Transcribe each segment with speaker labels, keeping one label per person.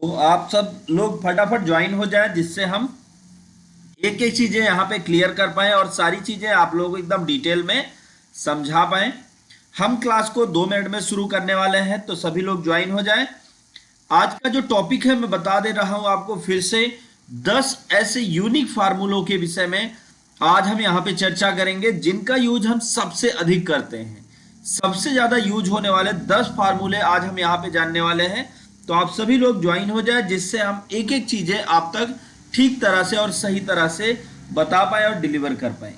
Speaker 1: तो आप सब लोग फटाफट ज्वाइन हो जाएं जिससे हम एक एक चीजें यहाँ पे क्लियर कर पाए और सारी चीजें आप लोग एकदम डिटेल में समझा पाए। हम क्लास को 2 मिनट में शुरू करने वाले हैं, तो सभी लोग ज्वाइन हो जाएं। आज का जो टॉपिक है मैं बता दे रहा हूं आपको फिर से, 10 ऐसे यूनिक फार्मूलों के विषय में आज हम यहाँ पे चर्चा करेंगे जिनका यूज हम सबसे अधिक करते हैं। सबसे ज्यादा यूज होने वाले 10 फार्मूले आज हम यहाँ पे जानने वाले हैं। तो आप सभी लोग ज्वाइन हो जाए जिससे हम एक एक चीजें आप तक ठीक तरह से और सही तरह से बता पाए और डिलीवर कर पाए।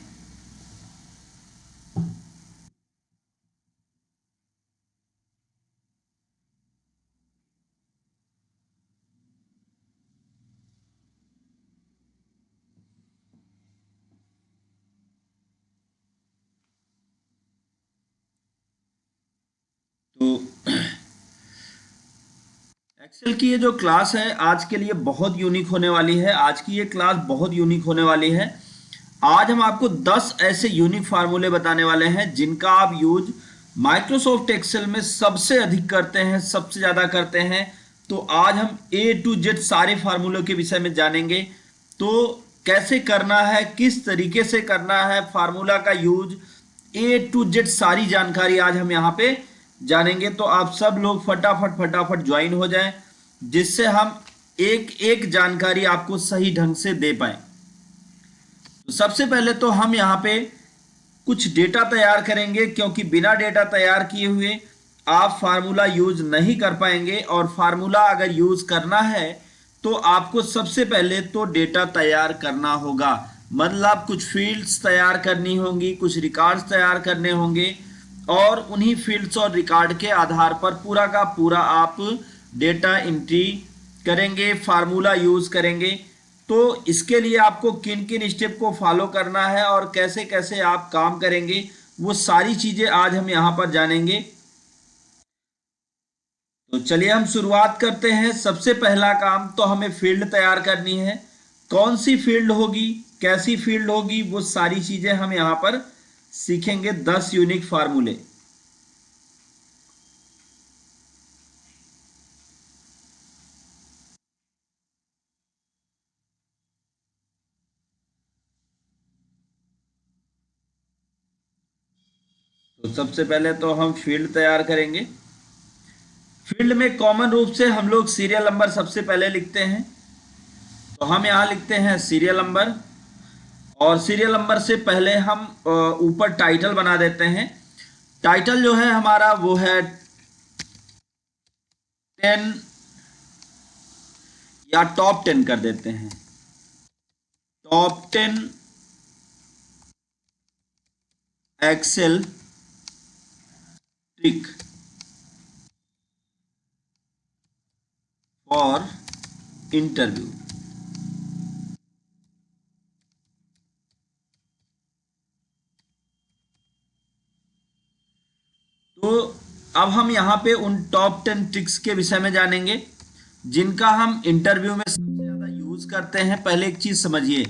Speaker 1: तो एक्सेल की ये जो क्लास है आज के लिए बहुत यूनिक होने वाली है। आज की ये क्लास बहुत यूनिक होने वाली है। आज हम आपको 10 ऐसे यूनिक फार्मूले बताने वाले हैं जिनका आप यूज माइक्रोसॉफ्ट एक्सेल में सबसे अधिक करते हैं, सबसे ज्यादा करते हैं। तो आज हम ए टू जेड सारे फार्मूलों के विषय में जानेंगे। तो कैसे करना है, किस तरीके से करना है फार्मूला का यूज, ए टू जेड सारी जानकारी आज हम यहाँ पे जानेंगे। तो आप सब लोग फटाफट फटाफट ज्वाइन हो जाएं जिससे हम एक एक जानकारी आपको सही ढंग से दे पाए। तो सबसे पहले तो हम यहाँ पे कुछ डेटा तैयार करेंगे, क्योंकि बिना डेटा तैयार किए हुए आप फार्मूला यूज नहीं कर पाएंगे। और फार्मूला अगर यूज करना है तो आपको सबसे पहले तो डेटा तैयार करना होगा, मतलब कुछ फील्ड्स तैयार करनी होंगी, कुछ रिकॉर्ड्स तैयार करने होंगे और उन्हीं फील्ड्स और रिकॉर्ड के आधार पर पूरा का पूरा आप डेटा एंट्री करेंगे, फार्मूला यूज करेंगे। तो इसके लिए आपको किन किन स्टेप को फॉलो करना है और कैसे कैसे आप काम करेंगे, वो सारी चीजें आज हम यहाँ पर जानेंगे। तो चलिए हम शुरुआत करते हैं। सबसे पहला काम तो हमें फील्ड तैयार करनी है। कौन सी फील्ड होगी, कैसी फील्ड होगी, वो सारी चीजें हम यहाँ पर सीखेंगे। 10 यूनिक फार्मूले। तो सबसे पहले तो हम फील्ड तैयार करेंगे। फील्ड में कॉमन रूप से हम लोग सीरियल नंबर सबसे पहले लिखते हैं। तो हम यहाँ लिखते हैं सीरियल नंबर, और सीरियल नंबर से पहले हम ऊपर टाइटल बना देते हैं। टाइटल जो है हमारा वो है 10 या टॉप 10 कर देते हैं। Top 10 Excel trick for interview. तो अब हम यहाँ पे उन टॉप 10 ट्रिक्स के विषय में जानेंगे जिनका हम इंटरव्यू में सबसे ज्यादा यूज करते हैं। पहले एक चीज समझिए,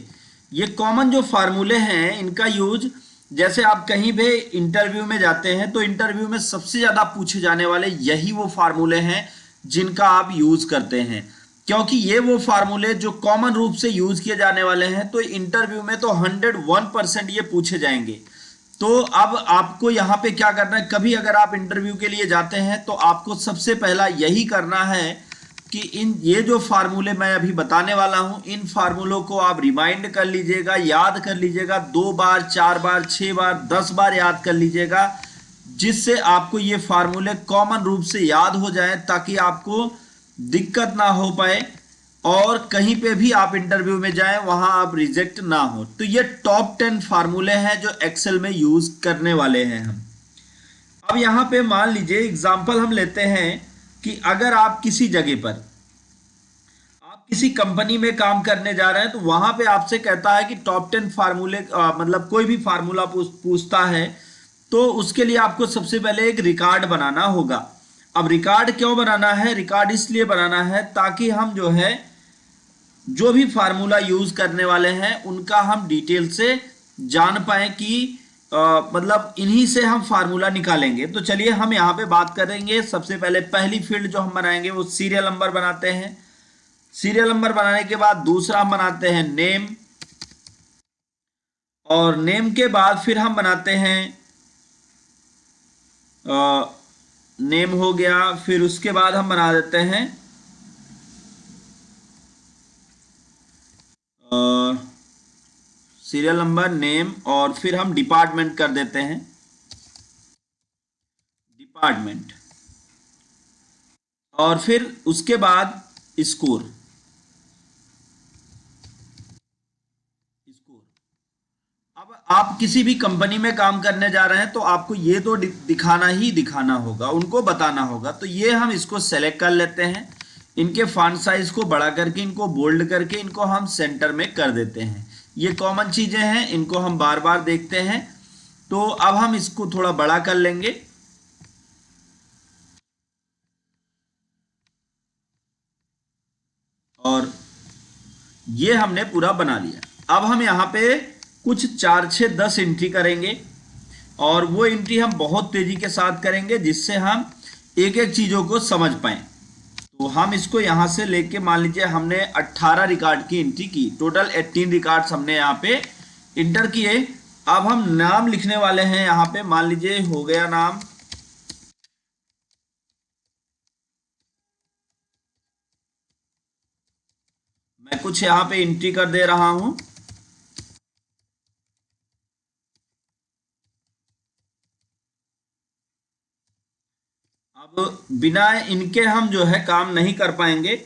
Speaker 1: ये कॉमन जो फार्मूले हैं इनका यूज, जैसे आप कहीं भी इंटरव्यू में जाते हैं तो इंटरव्यू में सबसे ज्यादा पूछे जाने वाले यही वो फार्मूले हैं जिनका आप यूज करते हैं, क्योंकि ये वो फार्मूले जो कॉमन रूप से यूज किए जाने वाले हैं। तो इंटरव्यू में तो 101% ये पूछे जाएंगे। तो अब आपको यहाँ पे क्या करना है, कभी अगर आप इंटरव्यू के लिए जाते हैं तो आपको सबसे पहला यही करना है कि ये जो फार्मूले मैं अभी बताने वाला हूं, इन फार्मूलों को आप रिमाइंड कर लीजिएगा, याद कर लीजिएगा। 2 बार, 4 बार, 6 बार, 10 बार याद कर लीजिएगा, जिससे आपको ये फार्मूले कॉमन रूप से याद हो जाए, ताकि आपको दिक्कत ना हो पाए और कहीं पे भी आप इंटरव्यू में जाएं वहां आप रिजेक्ट ना हो। तो ये टॉप 10 फार्मूले हैं जो एक्सेल में यूज करने वाले हैं हम। अब यहां पे मान लीजिए एग्जांपल हम लेते हैं कि अगर आप किसी जगह पर, आप किसी कंपनी में काम करने जा रहे हैं, तो वहां पे आपसे कहता है कि टॉप 10 फार्मूले, मतलब कोई भी फार्मूला पूछता है, तो उसके लिए आपको सबसे पहले एक रिकॉर्ड बनाना होगा। अब रिकॉर्ड क्यों बनाना है? रिकॉर्ड इसलिए बनाना है ताकि हम जो है जो भी फार्मूला यूज करने वाले हैं उनका हम डिटेल से जान पाए कि मतलब इन्हीं से हम फार्मूला निकालेंगे। तो चलिए हम यहाँ पे बात करेंगे। सबसे पहले पहली फील्ड जो हम बनाएंगे वो सीरियल नंबर बनाते हैं। सीरियल नंबर बनाने के बाद दूसरा हम बनाते हैं नेम, और नेम के बाद फिर हम बनाते हैं नेम हो गया, फिर उसके बाद हम बना देते हैं सीरियल नंबर, नेम, और फिर हम डिपार्टमेंट कर देते हैं, डिपार्टमेंट, और फिर उसके बाद स्कोर, स्कोर। अब आप किसी भी कंपनी में काम करने जा रहे हैं तो आपको ये तो दिखाना ही दिखाना होगा, उनको बताना होगा। तो ये हम इसको सेलेक्ट कर लेते हैं, इनके फॉन्ट साइज को बड़ा करके, इनको बोल्ड करके, इनको हम सेंटर में कर देते हैं। ये कॉमन चीजें हैं, इनको हम बार बार देखते हैं। तो अब हम इसको थोड़ा बड़ा कर लेंगे, और ये हमने पूरा बना लिया। अब हम यहाँ पे कुछ 4, 6, 10 एंट्री करेंगे, और वो एंट्री हम बहुत तेजी के साथ करेंगे जिससे हम एक एक चीजों को समझ पाए। तो हम इसको यहाँ से लेके, मान लीजिए हमने 18 रिकॉर्ड की एंट्री की, टोटल 18 रिकॉर्ड्स हमने यहाँ पे इंटर किए। अब हम नाम लिखने वाले हैं यहाँ पे, मान लीजिए हो गया नाम, मैं कुछ यहाँ पे एंट्री कर दे रहा हूं। अब बिना इनके हम जो है काम नहीं कर पाएंगे।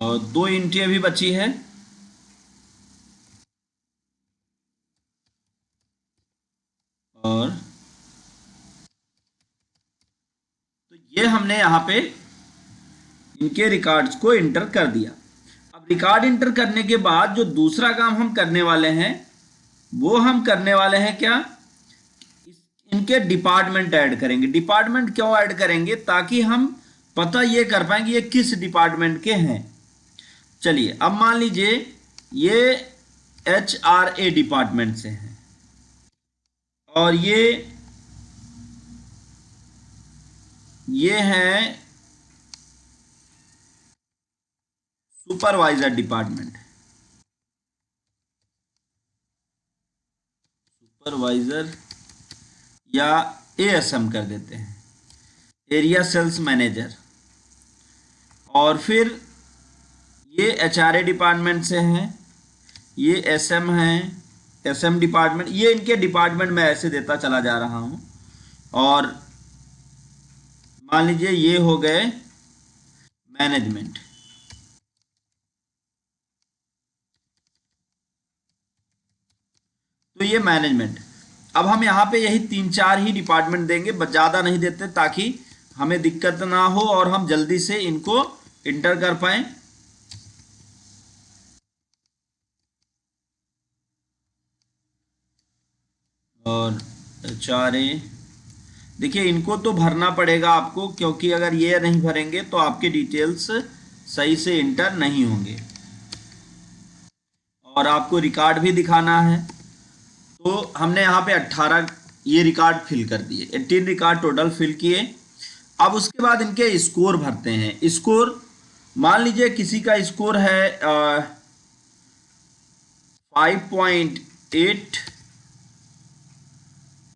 Speaker 1: और 2 एंट्री अभी बची है, और तो ये हमने यहाँ पे इनके रिकॉर्ड्स को इंटर कर दिया। अब रिकॉर्ड इंटर करने के बाद जो दूसरा काम हम करने वाले हैं, वो हम करने वाले हैं क्या, इनके डिपार्टमेंट ऐड करेंगे। डिपार्टमेंट क्यों ऐड करेंगे, ताकि हम पता ये कर पाएंगे ये किस डिपार्टमेंट के हैं। चलिए अब मान लीजिए ये HRA डिपार्टमेंट से हैं, और ये हैं सुपरवाइजर डिपार्टमेंट, सुपरवाइजर या ASM कर देते हैं, एरिया सेल्स मैनेजर। और फिर ये HRA डिपार्टमेंट से हैं, ये SM हैं, SM डिपार्टमेंट। ये इनके डिपार्टमेंट में ऐसे देता चला जा रहा हूं। और मान लीजिए ये हो गए मैनेजमेंट, तो ये मैनेजमेंट। अब हम यहाँ पे यही 3-4 ही डिपार्टमेंट देंगे, बस ज़्यादा नहीं देते, ताकि हमें दिक्कत ना हो और हम जल्दी से इनको इंटर कर पाएं। और HRA, देखिए इनको तो भरना पड़ेगा आपको, क्योंकि अगर ये नहीं भरेंगे तो आपके डिटेल्स सही से इंटर नहीं होंगे, और आपको रिकॉर्ड भी दिखाना है। तो हमने यहाँ पे 18 ये रिकॉर्ड फिल कर दिए, 18 रिकॉर्ड टोटल फिल किए। अब उसके बाद इनके स्कोर भरते हैं। स्कोर मान लीजिए किसी का स्कोर है 5.8,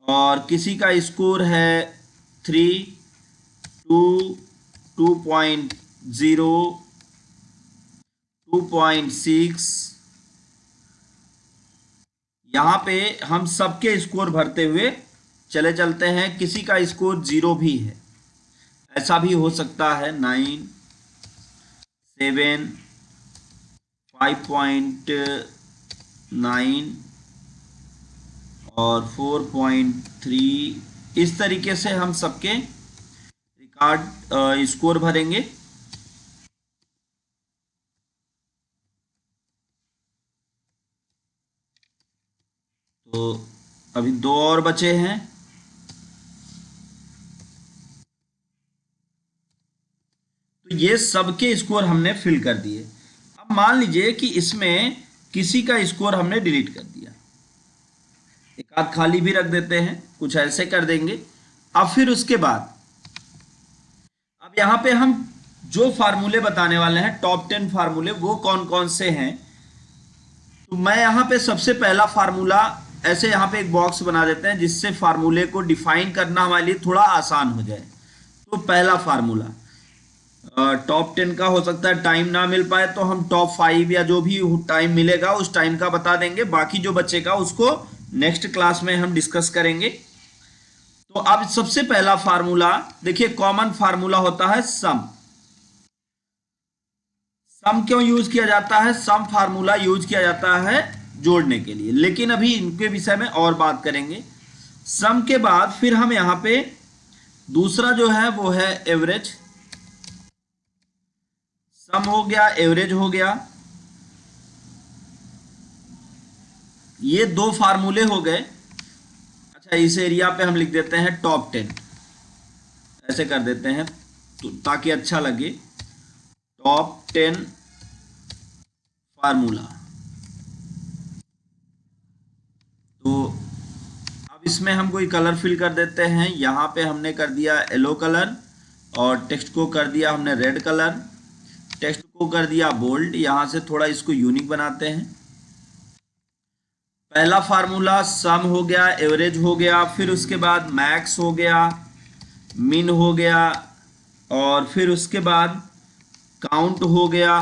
Speaker 1: और किसी का स्कोर है 3, 2, 2.0, 2.6। यहाँ पे हम सबके स्कोर भरते हुए चले चलते हैं। किसी का स्कोर 0 भी है, ऐसा भी हो सकता है, 9, 7, 5.9 और 4.3। इस तरीके से हम सबके कार्ड स्कोर भरेंगे। तो अभी दो और बचे हैं। तो ये सबके स्कोर हमने फिल कर दिए। अब मान लीजिए कि इसमें किसी का स्कोर हमने डिलीट कर दिया, एक आध खाली भी रख देते हैं, कुछ ऐसे कर देंगे। अब फिर उसके बाद अब यहाँ पे हम जो फार्मूले बताने वाले हैं, टॉप 10 फार्मूले, वो कौन कौन से हैं। तो मैं यहाँ पे सबसे पहला फार्मूला ऐसे यहाँ पे एक बॉक्स बना देते हैं, जिससे फार्मूले को डिफाइन करना हमारे लिए थोड़ा आसान हो जाए। तो पहला फार्मूला टॉप 10 का हो सकता है, टाइम ना मिल पाए तो हम टॉप 5 या जो भी टाइम मिलेगा उस टाइम का बता देंगे, बाकी जो बचेगा उसको नेक्स्ट क्लास में हम डिस्कस करेंगे। तो अब सबसे पहला फार्मूला देखिए, कॉमन फार्मूला होता है सम। सम क्यों यूज किया जाता है? सम फार्मूला यूज किया जाता है जोड़ने के लिए, लेकिन अभी इनके विषय में और बात करेंगे। सम के बाद फिर हम यहां पे दूसरा जो है वो है एवरेज। सम हो गया, एवरेज हो गया, ये दो फार्मूले हो गए। अच्छा, इस एरिया पे हम लिख देते हैं टॉप 10, ऐसे कर देते हैं तो ताकि अच्छा लगे, टॉप 10 फार्मूला। तो अब इसमें हम कोई कलर फिल कर देते हैं। यहाँ पे हमने कर दिया येलो कलर और टेक्स्ट को कर दिया हमने रेड कलर, टेक्स्ट को कर दिया बोल्ड। यहाँ से थोड़ा इसको यूनिक बनाते हैं। पहला फार्मूला सम हो गया, एवरेज हो गया, फिर उसके बाद मैक्स हो गया, मिन हो गया, और फिर उसके बाद काउंट हो गया,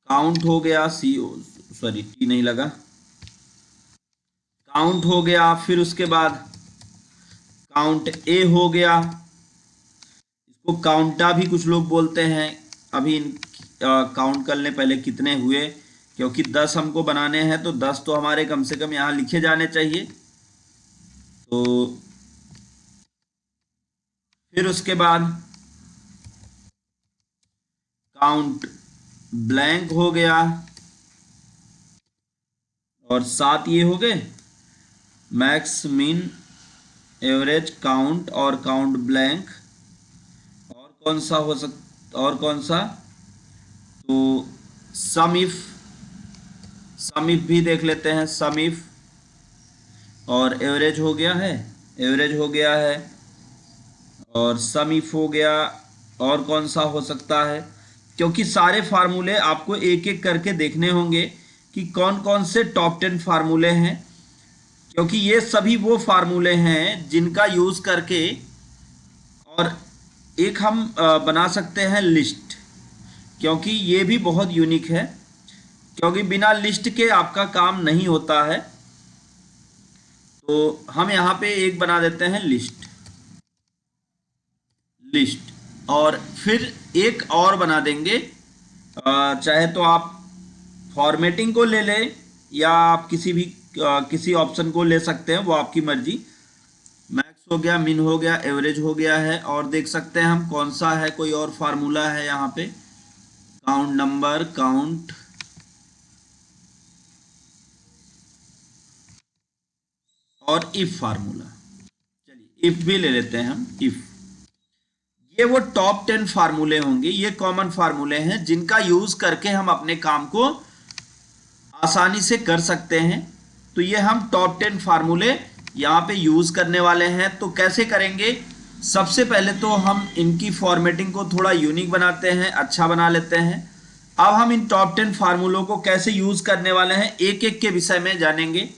Speaker 1: काउंट हो गया, सॉरी टी नहीं लगा, काउंट हो गया, फिर उसके बाद काउंट ए हो गया, इसको काउंटा भी कुछ लोग बोलते हैं। अभी काउंट कर लें पहले कितने हुए, क्योंकि 10 हमको बनाने हैं तो 10 तो हमारे कम से कम यहाँ लिखे जाने चाहिए। तो फिर उसके बाद काउंट ब्लैंक हो गया, और 7 ये हो गए, मैक्स, मिन, एवरेज, काउंट और काउंट ब्लैंक। और कौन सा हो सकता, और कौन सा, तो सम इफ, सम इफ भी देख लेते हैं, सम इफ, और एवरेज हो गया है, एवरेज हो गया है, और सम इफ हो गया। और कौन सा हो सकता है, क्योंकि सारे फार्मूले आपको एक एक करके देखने होंगे कि कौन कौन से टॉप 10 फार्मूले हैं, क्योंकि ये सभी वो फार्मूले हैं जिनका यूज करके, और एक हम बना सकते हैं लिस्ट, क्योंकि ये भी बहुत यूनिक है, क्योंकि बिना लिस्ट के आपका काम नहीं होता है। तो हम यहाँ पे एक बना देते हैं लिस्ट, लिस्ट, और फिर एक और बना देंगे, चाहे तो आप फॉर्मेटिंग को ले लें या आप किसी ऑप्शन को ले सकते हैं, वो आपकी मर्जी। मैक्स हो गया, मिन हो गया, एवरेज हो गया है, और देख सकते हैं हम कौन सा है, कोई और फार्मूला है यहाँ पे, काउंट नंबर, काउंट, और इफ फार्मूला। चलिए इफ भी ले लेते हैं हम, इफ। ये वो टॉप 10 फार्मूले होंगे, ये कॉमन फार्मूले हैं जिनका यूज करके हम अपने काम को आसानी से कर सकते हैं। तो ये हम टॉप 10 फार्मूले यहाँ पे यूज करने वाले हैं। तो कैसे करेंगे, सबसे पहले तो हम इनकी फॉर्मेटिंग को थोड़ा यूनिक बनाते हैं, अच्छा बना लेते हैं। अब हम इन टॉप 10 फार्मूलों को कैसे यूज करने वाले हैं, एक एक के विषय में जानेंगे।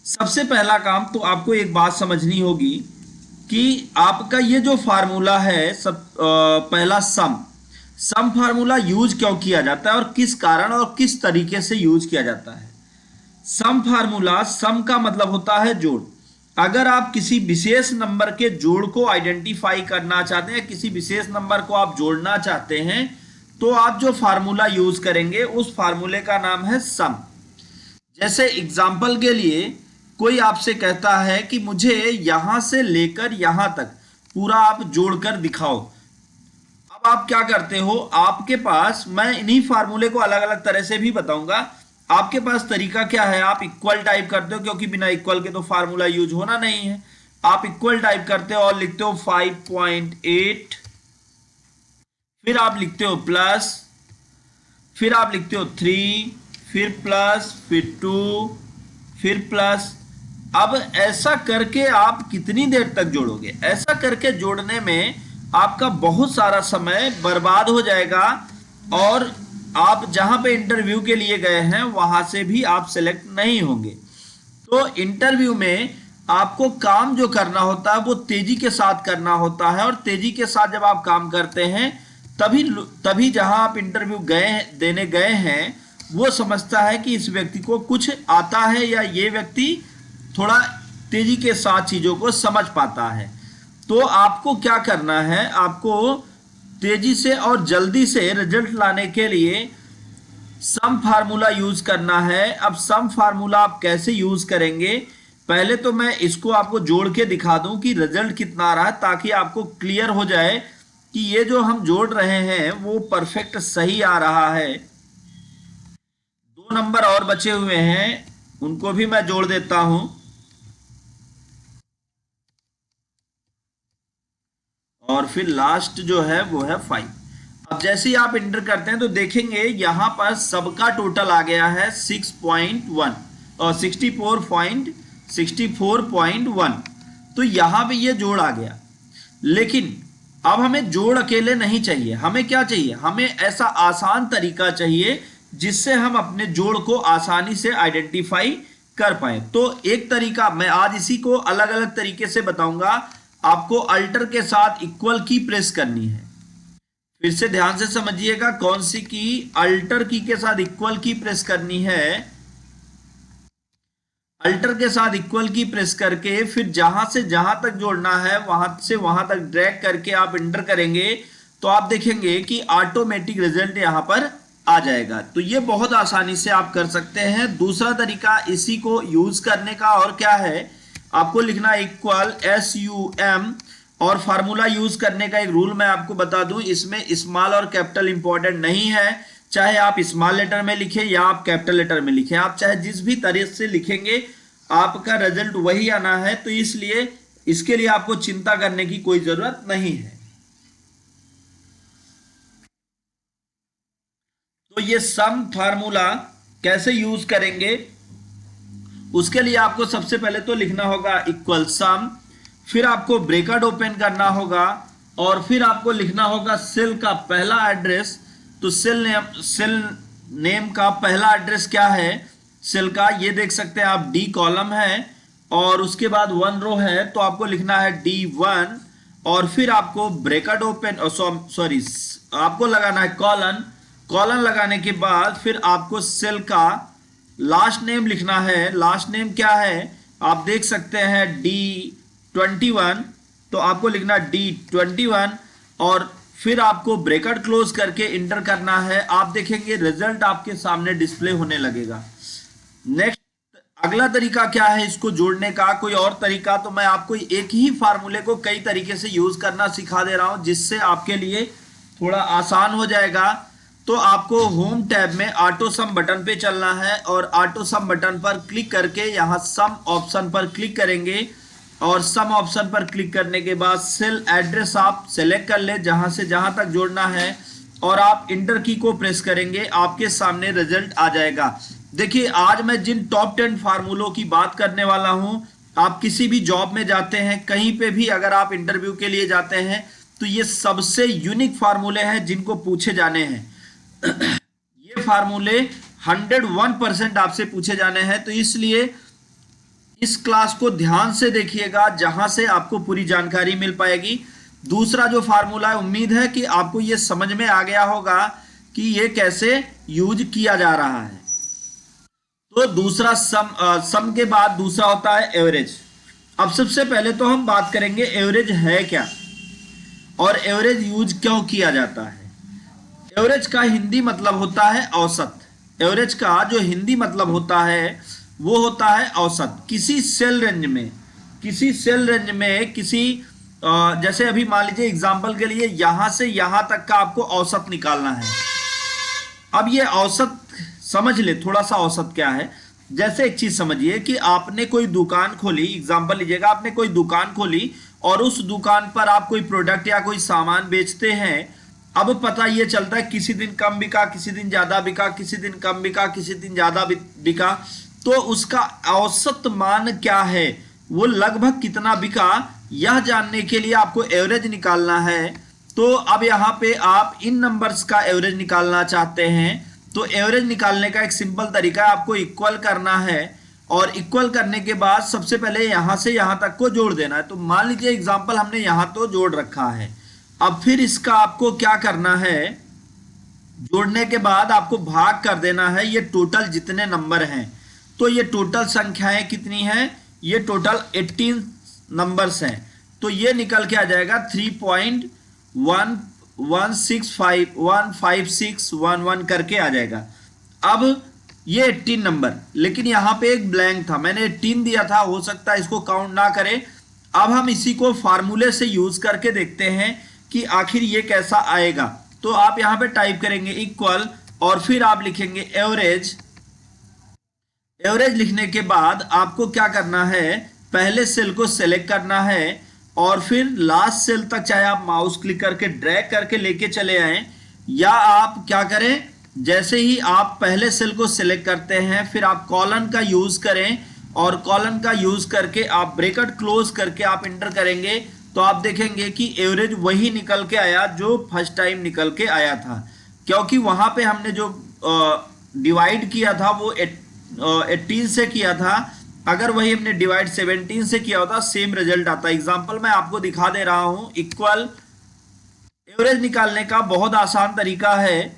Speaker 1: सबसे पहला काम तो आपको एक बात समझनी होगी कि आपका ये जो फार्मूला है, पहला सम फार्मूला यूज क्यों किया जाता है और किस कारण और किस तरीके से यूज किया जाता है। सम फार्मूला, सम का मतलब होता है जोड़। अगर आप किसी विशेष नंबर के जोड़ को आइडेंटिफाई करना चाहते हैं, किसी विशेष नंबर को आप जोड़ना चाहते हैं, तो आप जो फार्मूला यूज करेंगे उस फार्मूले का नाम है सम। जैसे एग्जाम्पल के लिए कोई आपसे कहता है कि मुझे यहां से लेकर यहां तक पूरा आप जोड़कर दिखाओ। अब आप क्या करते हो, आपके पास, मैं इन्हीं फार्मूले को अलग अलग तरह से भी बताऊंगा, आपके पास तरीका क्या है, आप इक्वल टाइप करते हो, क्योंकि बिना इक्वल के तो फार्मूला यूज होना नहीं है। आप इक्वल टाइप करते हो और लिखते हो 5.8, फिर आप लिखते हो प्लस, फिर आप लिखते हो 3, फिर प्लस, फिर 2, फिर प्लस। अब ऐसा करके आप कितनी देर तक जोड़ोगे? ऐसा करके जोड़ने में आपका बहुत सारा समय बर्बाद हो जाएगा और आप जहां पे इंटरव्यू के लिए गए हैं वहां से भी आप सेलेक्ट नहीं होंगे। तो इंटरव्यू में आपको काम जो करना होता है वो तेजी के साथ करना होता है, और तेजी के साथ जब आप काम करते हैं तभी तभी जहां आप इंटरव्यू देने गए हैं वो समझता है कि इस व्यक्ति को कुछ आता है, या ये व्यक्ति थोड़ा तेजी के साथ चीजों को समझ पाता है। तो आपको क्या करना है, आपको तेजी से और जल्दी से रिजल्ट लाने के लिए सम फार्मूला यूज करना है। अब सम फार्मूला आप कैसे यूज करेंगे, पहले तो मैं इसको आपको जोड़ के दिखा दूं कि रिजल्ट कितना आ रहा है, ताकि आपको क्लियर हो जाए कि ये जो हम जोड़ रहे हैं वो परफेक्ट सही आ रहा है। 2 नंबर और बचे हुए हैं, उनको भी मैं जोड़ देता हूं, और फिर लास्ट जो है वो है 5। अब जैसे ही आप इंटर करते हैं तो देखेंगे यहां पर सबका टोटल आ गया है 6.1 और 64.1। तो यहां पे ये जोड़ आ गया। लेकिन अब हमें जोड़ अकेले नहीं चाहिए, हमें क्या चाहिए, हमें ऐसा आसान तरीका चाहिए जिससे हम अपने जोड़ को आसानी से आइडेंटिफाई कर पाए। तो एक तरीका मैं आज इसी को अलग अलग तरीके से बताऊंगा। आपको अल्टर के साथ इक्वल की प्रेस करनी है। फिर से ध्यान से समझिएगा, कौन सी की, अल्टर की के साथ इक्वल की प्रेस करनी है। अल्टर के साथ इक्वल की प्रेस करके फिर जहां से जहां तक जोड़ना है वहां से वहां तक ड्रैग करके आप इंटर करेंगे तो आप देखेंगे कि ऑटोमेटिक रिजल्ट यहां पर आ जाएगा। तो ये बहुत आसानी से आप कर सकते हैं। दूसरा तरीका इसी को यूज करने का और क्या है, आपको लिखना इक्वल SUM, और फार्मूला यूज करने का एक रूल मैं आपको बता दूं, इसमें स्मॉल और कैपिटल इंपॉर्टेंट नहीं है। चाहे आप स्मॉल लेटर में लिखें या आप कैपिटल लेटर में लिखें, आप चाहे जिस भी तरीके से लिखेंगे आपका रिजल्ट वही आना है। तो इसलिए इसके लिए आपको चिंता करने की कोई जरूरत नहीं है। तो ये सम फार्मूला कैसे यूज करेंगे, उसके लिए आपको सबसे पहले तो लिखना होगा इक्वल सम, फिर आपको ब्रैकेट ओपन करना होगा और फिर आपको लिखना होगा सेल का पहला एड्रेस। तो सेल नेम का पहला एड्रेस क्या है सेल का, ये देख सकते हैं आप, D कॉलम है और उसके बाद 1 रो है, तो आपको लिखना है D1 और फिर आपको ब्रैकेट ओपन, सॉरी आपको लगाना है कॉलन। कॉलन लगाने के बाद फिर आपको सेल का लास्ट नेम लिखना है। लास्ट नेम क्या है आप देख सकते हैं D21, तो आपको लिखना D21 और फिर आपको ब्रैकेट क्लोज करके इंटर करना है। आप देखेंगे रिजल्ट आपके सामने डिस्प्ले होने लगेगा। नेक्स्ट अगला तरीका क्या है इसको जोड़ने का, कोई और तरीका, तो मैं आपको एक ही फार्मूले को कई तरीके से यूज करना सिखा दे रहा हूं जिससे आपके लिए थोड़ा आसान हो जाएगा। तो आपको होम टैब में ऑटो सम बटन पे चलना है और ऑटो सम बटन पर क्लिक करके यहाँ सम ऑप्शन पर क्लिक करेंगे और सम ऑप्शन पर क्लिक करने के बाद सेल एड्रेस आप सेलेक्ट कर ले जहां से जहां तक जोड़ना है और आप इंटर की को प्रेस करेंगे, आपके सामने रिजल्ट आ जाएगा। देखिए आज मैं जिन टॉप 10 फार्मूलों की बात करने वाला हूं, आप किसी भी जॉब में जाते हैं, कहीं पे भी अगर आप इंटरव्यू के लिए जाते हैं तो ये सबसे यूनिक फार्मूले हैं जिनको पूछे जाने हैं। ये फार्मूले 101% आपसे पूछे जाने हैं, तो इसलिए इस क्लास को ध्यान से देखिएगा जहां से आपको पूरी जानकारी मिल पाएगी। दूसरा जो फार्मूला है, उम्मीद है कि आपको ये समझ में आ गया होगा कि ये कैसे यूज किया जा रहा है। तो दूसरा सम के बाद दूसरा होता है एवरेज। अब सबसे पहले तो हम बात करेंगे एवरेज है क्या और एवरेज यूज क्यों किया जाता है। एवरेज का हिंदी मतलब होता है औसत। एवरेज का जो हिंदी मतलब होता है वो होता है औसत। किसी सेल रेंज में जैसे अभी मान लीजिए एग्जांपल के लिए यहां से यहां तक का आपको औसत निकालना है। अब ये औसत समझ ले, थोड़ा सा औसत क्या है। जैसे एक चीज समझिए कि आपने कोई दुकान खोली, एग्जांपल लीजिएगा, आपने कोई दुकान खोली और उस दुकान पर आप कोई प्रोडक्ट या कोई सामान बेचते हैं। अब पता ये चलता है किसी दिन कम बिका, किसी दिन ज्यादा बिका, किसी दिन कम बिका, किसी दिन ज्यादा बिका, तो उसका औसत मान क्या है, वो लगभग कितना बिका, यह जानने के लिए आपको एवरेज निकालना है। तो अब यहाँ पे आप इन नंबर्स का एवरेज निकालना चाहते हैं, तो एवरेज निकालने का एक सिंपल तरीका है, आपको इक्वल करना है और इक्वल करने के बाद सबसे पहले यहां से यहां तक को जोड़ देना है। तो मान लीजिए एग्जांपल हमने यहां तो जोड़ रखा है। अब फिर इसका आपको क्या करना है, जोड़ने के बाद आपको भाग कर देना है ये टोटल जितने नंबर हैं। तो ये टोटल संख्याएं कितनी हैं, ये टोटल 18 नंबर्स हैं। तो ये निकल के आ जाएगा 3.15611 करके आ जाएगा। अब ये 18 नंबर, लेकिन यहां पे एक ब्लैंक था, मैंने 18 दिया था, हो सकता है इसको काउंट ना करें। अब हम इसी को फार्मूले से यूज करके देखते हैं कि आखिर ये कैसा आएगा। तो आप यहां पे टाइप करेंगे इक्वल और फिर आप लिखेंगे एवरेज। एवरेज लिखने के बाद आपको क्या करना है, पहले सेल को सेलेक्ट करना है और फिर लास्ट सेल तक चाहे आप माउस क्लिक करके ड्रैग करके लेके चले आए, या आप क्या करें, जैसे ही आप पहले सेल को सिलेक्ट करते हैं फिर आप कॉलन का यूज करें और कॉलन का यूज करके आप ब्रैकेट क्लोज करके आप इंटर करेंगे, तो आप देखेंगे कि एवरेज वही निकल के आया जो फर्स्ट टाइम निकल के आया था। क्योंकि वहां पे हमने जो डिवाइड किया था वो 18 से किया था, अगर वही हमने डिवाइड 17 से किया होता सेम रिजल्ट आता। एग्जांपल मैं आपको दिखा दे रहा हूं। इक्वल एवरेज निकालने का बहुत आसान तरीका है।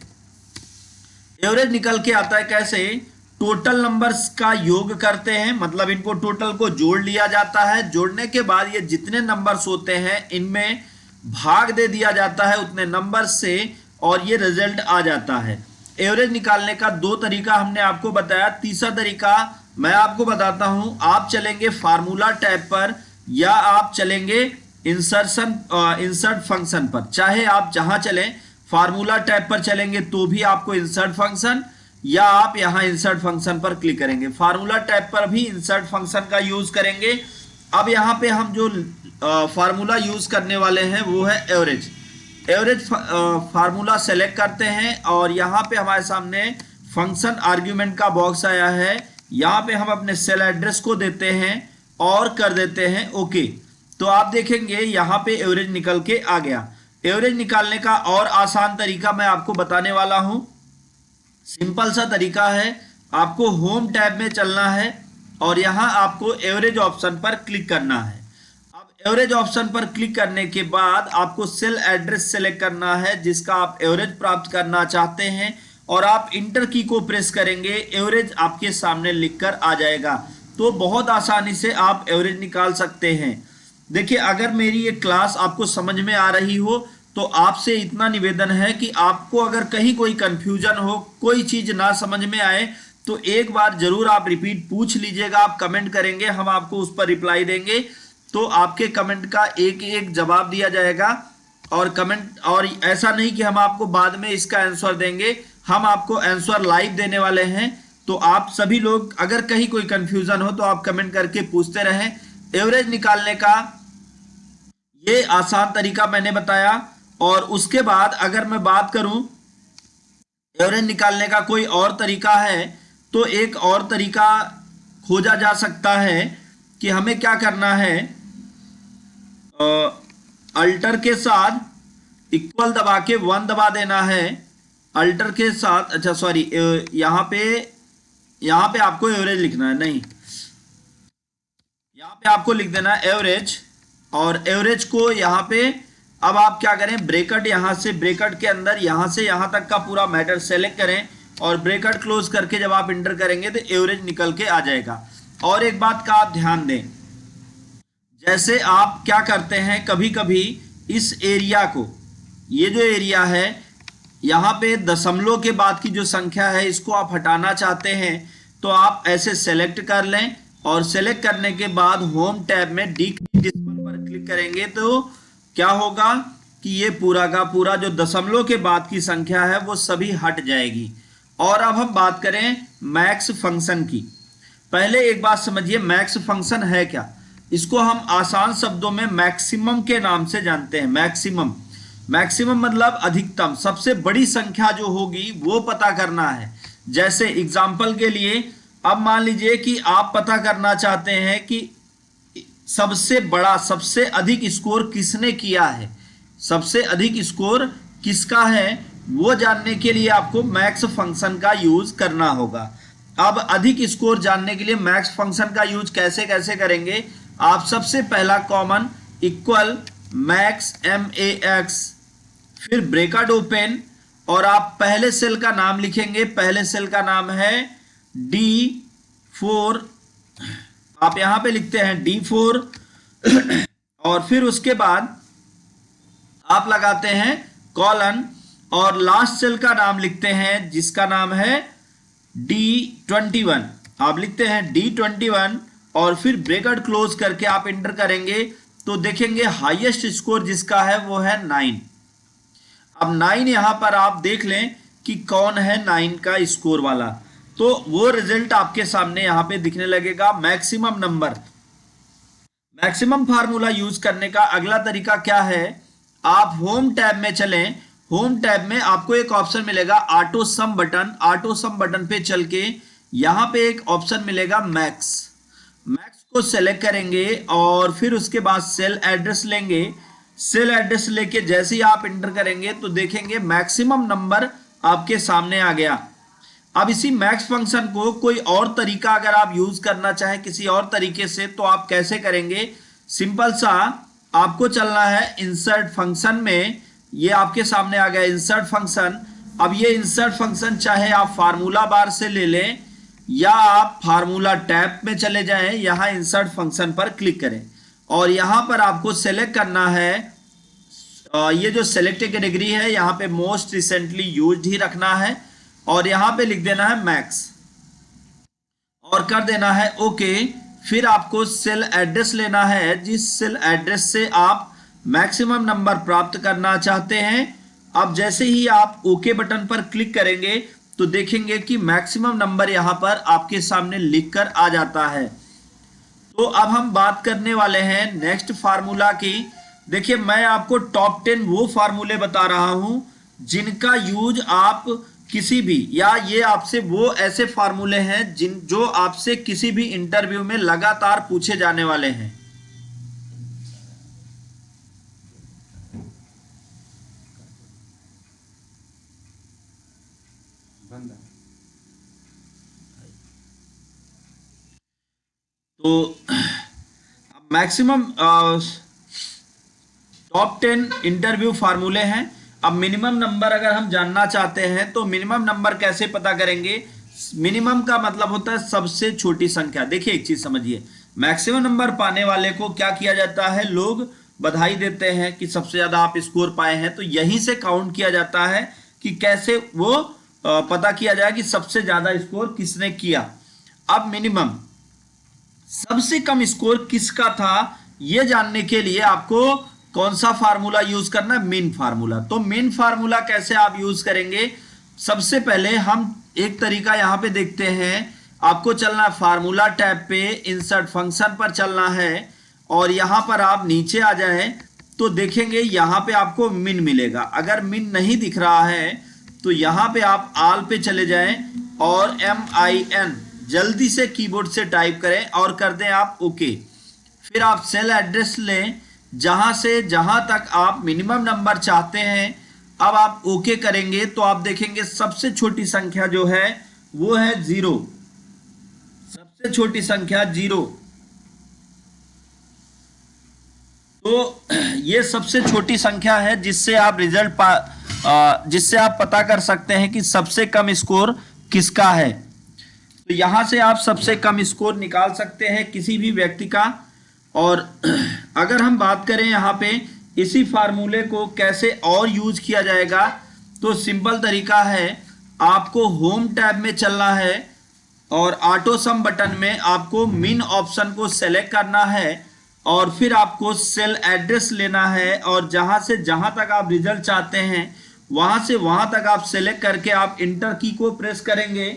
Speaker 1: एवरेज निकल के आता है कैसे, टोटल नंबर्स का योग करते हैं, मतलब इनको टोटल को जोड़ लिया जाता है, जोड़ने के बाद ये जितने नंबर्स होते हैं इनमें भाग दे दिया जाता है उतने नंबर्स से और ये रिजल्ट आ जाता है। एवरेज निकालने का दो तरीका हमने आपको बताया, तीसरा तरीका मैं आपको बताता हूं। आप चलेंगे फार्मूला टैब पर या आप चलेंगे इंसर्ट फंक्शन पर, चाहे आप जहां चलें, फार्मूला टैब पर चलेंगे तो भी आपको इंसर्ट फंक्शन, या आप यहां इंसर्ट फंक्शन पर क्लिक करेंगे। फार्मूला टैब पर भी इंसर्ट फंक्शन का यूज करेंगे। अब यहां पे हम जो फार्मूला यूज करने वाले हैं वो है एवरेज। एवरेज फार्मूला सेलेक्ट करते हैं और यहां पे हमारे सामने फंक्शन आर्ग्यूमेंट का बॉक्स आया है, यहां पे हम अपने सेल एड्रेस को देते हैं और कर देते हैं ओके। तो आप देखेंगे यहां पे एवरेज निकल के आ गया। एवरेज निकालने का और आसान तरीका मैं आपको बताने वाला हूं। सिंपल सा तरीका है, आपको होम टैब में चलना है और यहां आपको एवरेज ऑप्शन पर क्लिक करना है। अब एवरेज ऑप्शन पर क्लिक करने के बाद आपको सेल एड्रेस सेलेक्ट करना है जिसका आप एवरेज प्राप्त करना चाहते हैं और आप इंटर की को प्रेस करेंगे, एवरेज आपके सामने लिखकर आ जाएगा। तो बहुत आसानी से आप एवरेज निकाल सकते हैं। देखिए, अगर मेरी ये क्लास आपको समझ में आ रही हो तो आपसे इतना निवेदन है कि आपको अगर कहीं कोई कंफ्यूजन हो, कोई चीज ना समझ में आए, तो एक बार जरूर आप रिपीट पूछ लीजिएगा। आप कमेंट करेंगे, हम आपको उस पर रिप्लाई देंगे। तो आपके कमेंट का एक एक जवाब दिया जाएगा और कमेंट, और ऐसा नहीं कि हम आपको बाद में इसका आंसर देंगे, हम आपको आंसर लाइव देने वाले हैं। तो आप सभी लोग अगर कहीं कोई कंफ्यूजन हो तो आप कमेंट करके पूछते रहें। एवरेज निकालने का ये आसान तरीका मैंने बताया। और उसके बाद अगर मैं बात करूं एवरेज निकालने का कोई और तरीका है, तो एक और तरीका खोजा जा सकता है कि हमें क्या करना है, अल्टर के साथ इक्वल दबा के 1 दबा देना है। अल्टर के साथ, अच्छा सॉरी, यहां पे आपको एवरेज लिखना है, नहीं, यहां पे आपको लिख देना है एवरेज। और एवरेज को यहां पे अब आप क्या करें, ब्रैकेट, यहां से ब्रैकेट के अंदर यहां से यहां तक का पूरा मैटर सेलेक्ट करें और ब्रैकेट क्लोज करके जब आप इंटर करेंगे तो एवरेज निकल के आ जाएगा। और एक बात का आप ध्यान दें, जैसे आप क्या करते हैं, कभी कभी इस एरिया को, ये जो एरिया है यहां पे दशमलव के बाद की जो संख्या है इसको आप हटाना चाहते हैं, तो आप ऐसे सेलेक्ट कर लें और सेलेक्ट करने के बाद होम टैब में डिक्रीज डेसिमल पर क्लिक करेंगे तो क्या होगा कि ये पूरा का पूरा जो दशमलव के बाद की संख्या है वो सभी हट जाएगी। और अब हम बात करें मैक्स फंक्शन की। पहले एक बात समझिए, मैक्स फंक्शन है क्या। इसको हम आसान शब्दों में मैक्सिमम के नाम से जानते हैं। मैक्सिमम, मैक्सिमम मतलब अधिकतम, सबसे बड़ी संख्या जो होगी वो पता करना है। जैसे एग्जाम्पल के लिए अब मान लीजिए कि आप पता करना चाहते हैं कि सबसे बड़ा, सबसे अधिक स्कोर किसने किया है, सबसे अधिक स्कोर किसका है, वो जानने के लिए आपको मैक्स फंक्शन का यूज करना होगा। अब अधिक स्कोर जानने के लिए मैक्स फंक्शन का यूज कैसे कैसे करेंगे। आप सबसे पहला कॉमन इक्वल मैक्स MAX, फिर ब्रैकेट ओपन और आप पहले सेल का नाम लिखेंगे। पहले सेल का नाम है D4, आप यहां पे लिखते हैं D4 और फिर उसके बाद आप लगाते हैं कॉलन और लास्ट सेल का नाम लिखते हैं जिसका नाम है D21, आप लिखते हैं D21 और फिर ब्रैकेट क्लोज करके आप इंटर करेंगे तो देखेंगे हाईएस्ट स्कोर जिसका है वो है 9। अब 9 यहां पर आप देख लें कि कौन है 9 का स्कोर वाला, तो वो रिजल्ट आपके सामने यहां पे दिखने लगेगा। Maximum number, maximum formula use करने का अगला तरीका क्या है, आप होम टैब में चलें। होम टैब में आपको एक ऑप्शन मिलेगा ऑटो सम बटन। ऑटो सम बटन पे चल के यहां पे एक ऑप्शन मिलेगा मैक्स। मैक्स को सेलेक्ट करेंगे और फिर उसके बाद सेल एड्रेस लेंगे। सेल एड्रेस लेके जैसे ही आप इंटर करेंगे तो देखेंगे मैक्सिमम नंबर आपके सामने आ गया। अब इसी मैक्स फंक्शन को कोई और तरीका अगर आप यूज करना चाहें किसी और तरीके से तो आप कैसे करेंगे। सिंपल सा आपको चलना है इंसर्ट फंक्शन में। ये आपके सामने आ गया इंसर्ट फंक्शन। अब ये इंसर्ट फंक्शन चाहे आप फार्मूला बार से ले लें या आप फार्मूला टैब में चले जाएं, यहाँ इंसर्ट फंक्शन पर क्लिक करें और यहाँ पर आपको सेलेक्ट करना है ये जो सेलेक्ट कैटेगरी है यहाँ पे मोस्ट रिसेंटली यूज्ड ही रखना है और यहाँ पे लिख देना है मैक्स और कर देना है ओके। फिर आपको सेल एड्रेस लेना है जिस सेल एड्रेस से आप मैक्सिमम नंबर प्राप्त करना चाहते हैं। अब जैसे ही आप ओके बटन पर क्लिक करेंगे तो देखेंगे कि मैक्सिमम नंबर यहाँ पर आपके सामने लिखकर आ जाता है। तो अब हम बात करने वाले हैं नेक्स्ट फार्मूला की। देखिए मैं आपको टॉप 10 वो फार्मूले बता रहा हूं जिनका यूज आप किसी भी, या ये आपसे वो ऐसे फार्मूले हैं जो आपसे किसी भी इंटरव्यू में लगातार पूछे जाने वाले हैं। तो मैक्सिमम टॉप 10 इंटरव्यू फार्मूले हैं। अब मिनिमम नंबर अगर हम जानना चाहते हैं तो मिनिमम नंबर कैसे पता करेंगे। मिनिमम का मतलब होता है सबसे छोटी संख्या। देखिए एक चीज समझिए, मैक्सिमम नंबर पाने वाले को क्या किया जाता है, लोग बधाई देते हैं कि सबसे ज्यादा आप स्कोर पाए हैं। तो यहीं से काउंट किया जाता है कि कैसे वो पता किया जाए कि सबसे ज्यादा स्कोर किसने किया। अब मिनिमम, सबसे कम स्कोर किसका था, यह जानने के लिए आपको कौन सा फार्मूला यूज करना है, मीन फार्मूला। तो मीन फार्मूला कैसे आप यूज करेंगे, सबसे पहले हम एक तरीका यहां पे देखते हैं। आपको चलना है फार्मूला टैब पे, इंसर्ट फंक्शन पर चलना है और यहां पर आप नीचे आ जाएं तो देखेंगे यहां पे आपको मीन मिलेगा। अगर मीन नहीं दिख रहा है तो यहां पे आप आल पे चले जाएं और MIN जल्दी से कीबोर्ड से टाइप करें और कर दें आप ओके। फिर आप सेल एड्रेस लें जहां से जहां तक आप मिनिमम नंबर चाहते हैं। अब आप ओके करेंगे तो आप देखेंगे सबसे छोटी संख्या जो है वो है 0। सबसे छोटी संख्या 0। तो ये सबसे छोटी संख्या है जिससे आप जिससे आप पता कर सकते हैं कि सबसे कम स्कोर किसका है। तो यहां से आप सबसे कम स्कोर निकाल सकते हैं किसी भी व्यक्ति का। और अगर हम बात करें यहाँ पे इसी फार्मूले को कैसे और यूज किया जाएगा तो सिंपल तरीका है, आपको होम टैब में चलना है और ऑटो सम बटन में आपको मिन ऑप्शन को सेलेक्ट करना है और फिर आपको सेल एड्रेस लेना है और जहां से जहां तक आप रिजल्ट चाहते हैं वहां से वहां तक आप सेलेक्ट करके आप इंटर की को प्रेस करेंगे।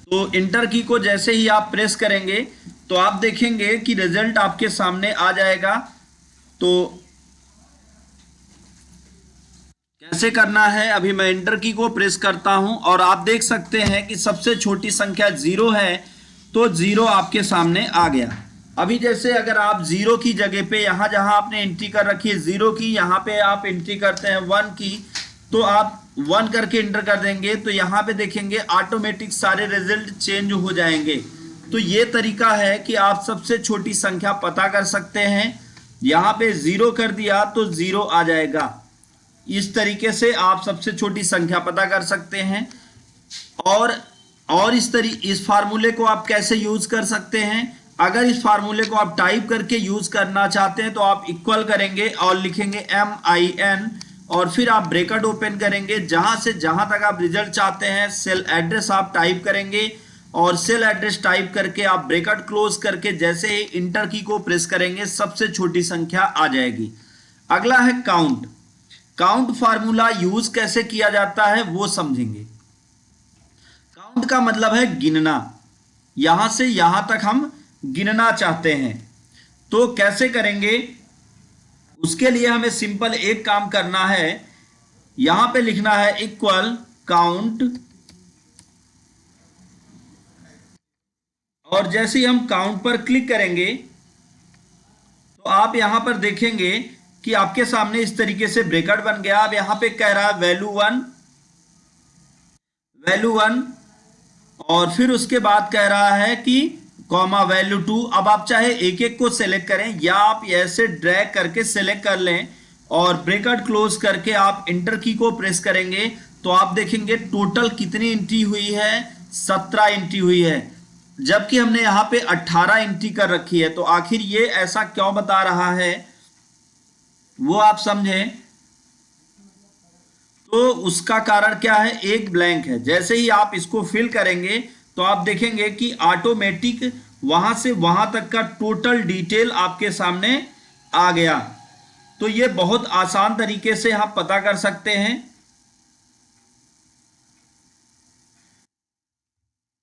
Speaker 1: तो इंटर की को जैसे ही आप प्रेस करेंगे तो आप देखेंगे कि रिजल्ट आपके सामने आ जाएगा। तो कैसे करना है, अभी मैं इंटर की को प्रेस करता हूं और आप देख सकते हैं कि सबसे छोटी संख्या 0 है, तो 0 आपके सामने आ गया। अभी जैसे अगर आप 0 की जगह पे यहां जहां आपने एंट्री कर रखी है 0 की, यहां पे आप एंट्री करते हैं 1 की, तो आप 1 करके इंटर कर देंगे तो यहां पे देखेंगे ऑटोमेटिक सारे रिजल्ट चेंज हो जाएंगे। तो ये तरीका है कि आप सबसे छोटी संख्या पता कर सकते हैं। यहां पे 0 कर दिया तो 0 आ जाएगा। इस तरीके से आप सबसे छोटी संख्या पता कर सकते हैं। और इस फार्मूले को आप कैसे यूज कर सकते हैं, अगर इस फार्मूले को आप टाइप करके यूज करना चाहते हैं तो आप इक्वल करेंगे और लिखेंगे MIN और फिर आप ब्रैकेट ओपन करेंगे, जहां से जहां तक आप रिजल्ट चाहते हैं सेल एड्रेस आप टाइप करेंगे और सेल एड्रेस टाइप करके आप ब्रैकेट क्लोज करके जैसे ही इंटर की को प्रेस करेंगे सबसे छोटी संख्या आ जाएगी। अगला है काउंट। काउंट फार्मूला यूज कैसे किया जाता है वो समझेंगे। काउंट का मतलब है गिनना, यहां से यहां तक हम गिनना चाहते हैं तो कैसे करेंगे, उसके लिए हमें सिंपल एक काम करना है। यहां पे लिखना है इक्वल काउंट और जैसे ही हम काउंट पर क्लिक करेंगे तो आप यहां पर देखेंगे कि आपके सामने इस तरीके से ब्रैकेट बन गया। अब यहां पे कह रहा है वैल्यू 1 और फिर उसके बाद कह रहा है कि कॉमा वैल्यू 2। अब आप चाहे एक एक को सेलेक्ट करें या आप ऐसे ड्रैग करके सेलेक्ट कर लें और ब्रैकेट क्लोज करके आप इंटर की को प्रेस करेंगे तो आप देखेंगे टोटल कितनी एंट्री हुई है, 17 एंट्री हुई है, जबकि हमने यहां पे 18 एंट्री कर रखी है। तो आखिर ये ऐसा क्यों बता रहा है वो आप समझें। तो उसका कारण क्या है, एक ब्लैंक है। जैसे ही आप इसको फिल करेंगे तो आप देखेंगे कि ऑटोमेटिक वहां से वहां तक का टोटल डिटेल आपके सामने आ गया। तो ये बहुत आसान तरीके से आप पता कर सकते हैं।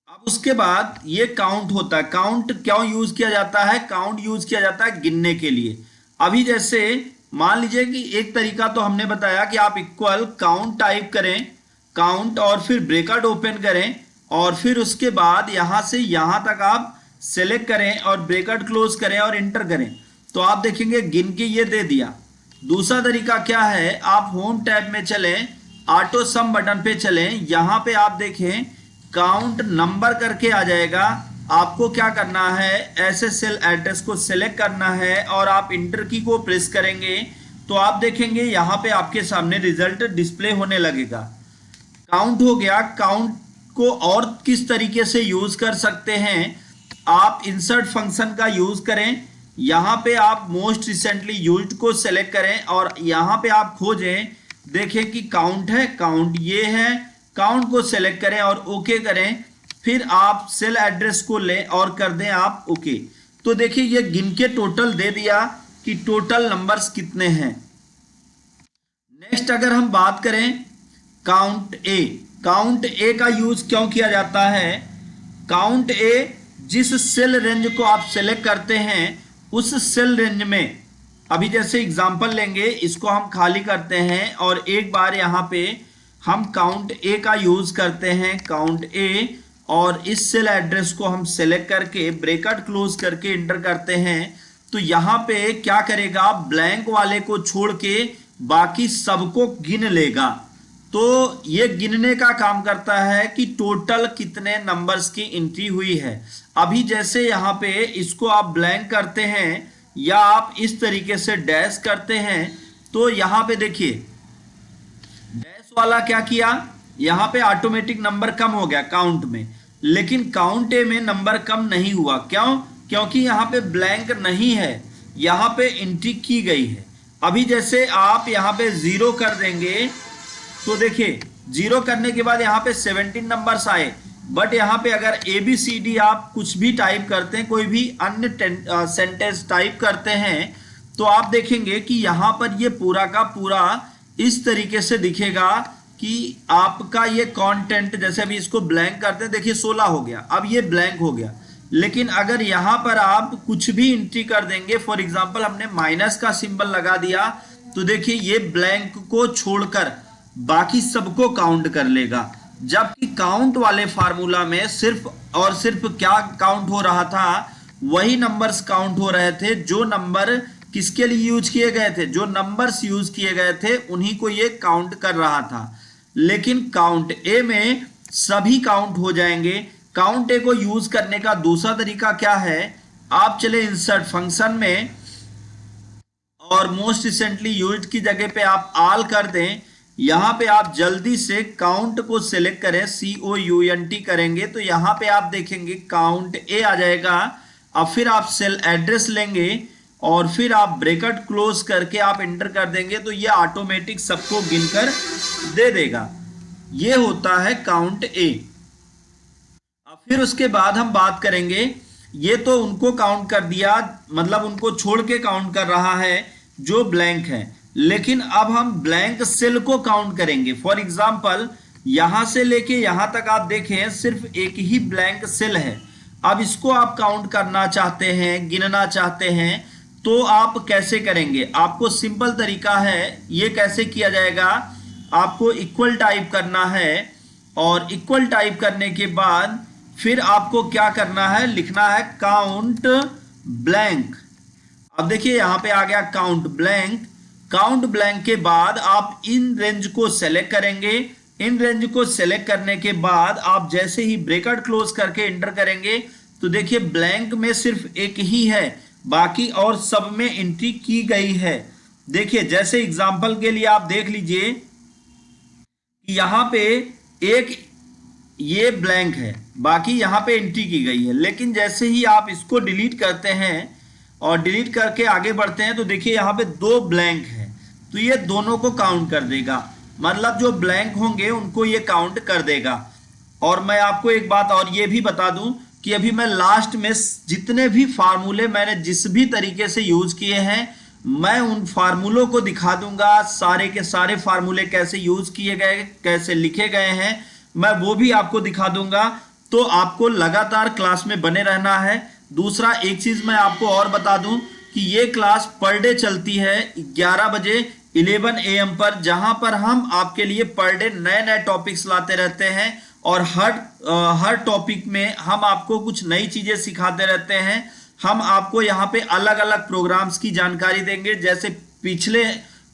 Speaker 1: अब उसके बाद ये काउंट होता है। काउंट क्यों यूज किया जाता है, काउंट यूज किया जाता है गिनने के लिए। अभी जैसे मान लीजिए कि एक तरीका तो हमने बताया कि आप इक्वल काउंट टाइप करें, काउंट और फिर ब्रैकेट ओपन करें और फिर उसके बाद यहां से यहां तक आप सेलेक्ट करें और ब्रैकेट क्लोज करें और इंटर करें तो आप देखेंगे गिन के ये दे दिया। दूसरा तरीका क्या है, आप होम टैब में चलें, ऑटो सम बटन पे चलें, यहां पे आप देखें काउंट नंबर करके आ जाएगा। आपको क्या करना है, ऐसे सेल एड्रेस को सेलेक्ट करना है और आप इंटर की को प्रेस करेंगे तो आप देखेंगे यहां पे आपके सामने रिजल्ट डिस्प्ले होने लगेगा। काउंट हो गया। काउंट को और किस तरीके से यूज कर सकते हैं, आप इंसर्ट फंक्शन का यूज करें। यहां पे आप मोस्ट रिसेंटली यूज्ड को सेलेक्ट करें और यहां पे आप खोजें, देखें कि काउंट है, काउंट ये है, काउंट को सेलेक्ट करें और ओके करें। फिर आप सेल एड्रेस को लें और कर दें आप ओके। तो देखिए ये गिन के टोटल दे दिया कि टोटल नंबर्स कितने हैं। नेक्स्ट अगर हम बात करें काउंट ए, काउंट ए का यूज क्यों किया जाता है। काउंट ए जिस सेल रेंज को आप सेलेक्ट करते हैं उस सेल रेंज में, अभी जैसे एग्जांपल लेंगे, इसको हम खाली करते हैं और एक बार यहाँ पे हम काउंट ए का यूज करते हैं, काउंट ए, और इस सेल एड्रेस को हम सेलेक्ट करके ब्रैकेट क्लोज करके इंटर करते हैं तो यहाँ पे क्या करेगा, ब्लैंक वाले को छोड़ के बाकी सबको गिन लेगा। तो ये गिनने का काम करता है कि टोटल कितने नंबर्स की एंट्री हुई है। अभी जैसे यहाँ पे इसको आप ब्लैंक करते हैं या आप इस तरीके से डैश करते हैं तो यहाँ पे देखिए डैश वाला क्या किया, यहाँ पे ऑटोमेटिक नंबर कम हो गया काउंट में, लेकिन काउंट ए में नंबर कम नहीं हुआ। क्यों, क्योंकि यहाँ पे ब्लैंक नहीं है, यहाँ पे एंट्री की गई है। अभी जैसे आप यहाँ पे 0 कर देंगे तो देखिए जीरो करने के बाद यहाँ पे 17 नंबर्स आए, बट यहाँ पे अगर ABCD आप कुछ भी टाइप करते हैं, कोई भी अन्य सेंटेंस टाइप करते हैं, तो आप देखेंगे कि यहाँ पर ये पूरा का पूरा इस तरीके से दिखेगा कि आपका ये कंटेंट, जैसे अभी इसको ब्लैंक करते हैं, देखिए 16 हो गया, अब ये ब्लैंक हो गया। लेकिन अगर यहाँ पर आप कुछ भी एंट्री कर देंगे, फॉर एग्जांपल हमने माइनस का सिंबल लगा दिया, तो देखिए ये ब्लैंक को छोड़कर बाकी सबको काउंट कर लेगा। जबकि काउंट वाले फार्मूला में सिर्फ और सिर्फ क्या काउंट हो रहा था, वही नंबर्स काउंट हो रहे थे जो नंबर किसके लिए यूज किए गए थे, जो नंबर्स यूज किए गए थे उन्हीं को ये काउंट कर रहा था। लेकिन काउंट ए में सभी काउंट हो जाएंगे। काउंट ए को यूज करने का दूसरा तरीका क्या है, आप चले इंसर्ट फंक्शन में और मोस्ट रिसेंटली यूज्ड की जगह पे आप ऑल कर दें। यहां पे आप जल्दी से काउंट को सिलेक्ट करें, COUNT करेंगे तो यहां पे आप देखेंगे काउंट ए आ जाएगा। अब फिर आप सेल एड्रेस लेंगे और फिर आप ब्रैकेट क्लोज करके आप एंटर कर देंगे, तो ये ऑटोमेटिक सबको गिनकर दे देगा। ये होता है काउंट ए। अब फिर उसके बाद हम बात करेंगे, ये तो उनको काउंट कर दिया, मतलब उनको छोड़ के काउंट कर रहा है जो ब्लैंक है। लेकिन अब हम ब्लैंक सेल को काउंट करेंगे। फॉर एग्जांपल यहां से लेके यहां तक आप देखें सिर्फ एक ही ब्लैंक सेल है। अब इसको आप काउंट करना चाहते हैं, गिनना चाहते हैं, तो आप कैसे करेंगे? आपको सिंपल तरीका है, ये कैसे किया जाएगा, आपको इक्वल टाइप करना है और इक्वल टाइप करने के बाद फिर आपको क्या करना है, लिखना है काउंट ब्लैंक। अब देखिए यहां पे आ गया काउंट ब्लैंक। काउंट ब्लैंक के बाद आप इन रेंज को सेलेक्ट करेंगे। इन रेंज को सेलेक्ट करने के बाद आप जैसे ही ब्रैकेट क्लोज करके एंटर करेंगे, तो देखिए ब्लैंक में सिर्फ एक ही है, बाकी और सब में एंट्री की गई है। देखिए जैसे एग्जांपल के लिए आप देख लीजिए कि यहां पे एक ये ब्लैंक है, बाकी यहां पे एंट्री की गई है। लेकिन जैसे ही आप इसको डिलीट करते हैं और डिलीट करके आगे बढ़ते हैं, तो देखिए यहां पे 2 ब्लैंक है, तो ये दोनों को काउंट कर देगा, मतलब जो ब्लैंक होंगे उनको ये काउंट कर देगा। और मैं आपको एक बात और ये भी बता दूं कि अभी मैं लास्ट में जितने भी फार्मूले मैंने जिस भी तरीके से यूज किए हैं, मैं उन फार्मूलों को दिखा दूंगा, सारे के सारे फार्मूले कैसे यूज किए गए, कैसे लिखे गए हैं, मैं वो भी आपको दिखा दूंगा। तो आपको लगातार क्लास में बने रहना है। दूसरा एक चीज मैं आपको और बता दूं कि ये क्लास पर डे चलती है 11 बजे 11 AM पर, जहां पर हम आपके लिए पर डे नए नए टॉपिक्स लाते रहते हैं और हर टॉपिक में हम आपको कुछ नई चीजें सिखाते रहते हैं। हम आपको यहाँ पे अलग अलग प्रोग्राम्स की जानकारी देंगे। जैसे पिछले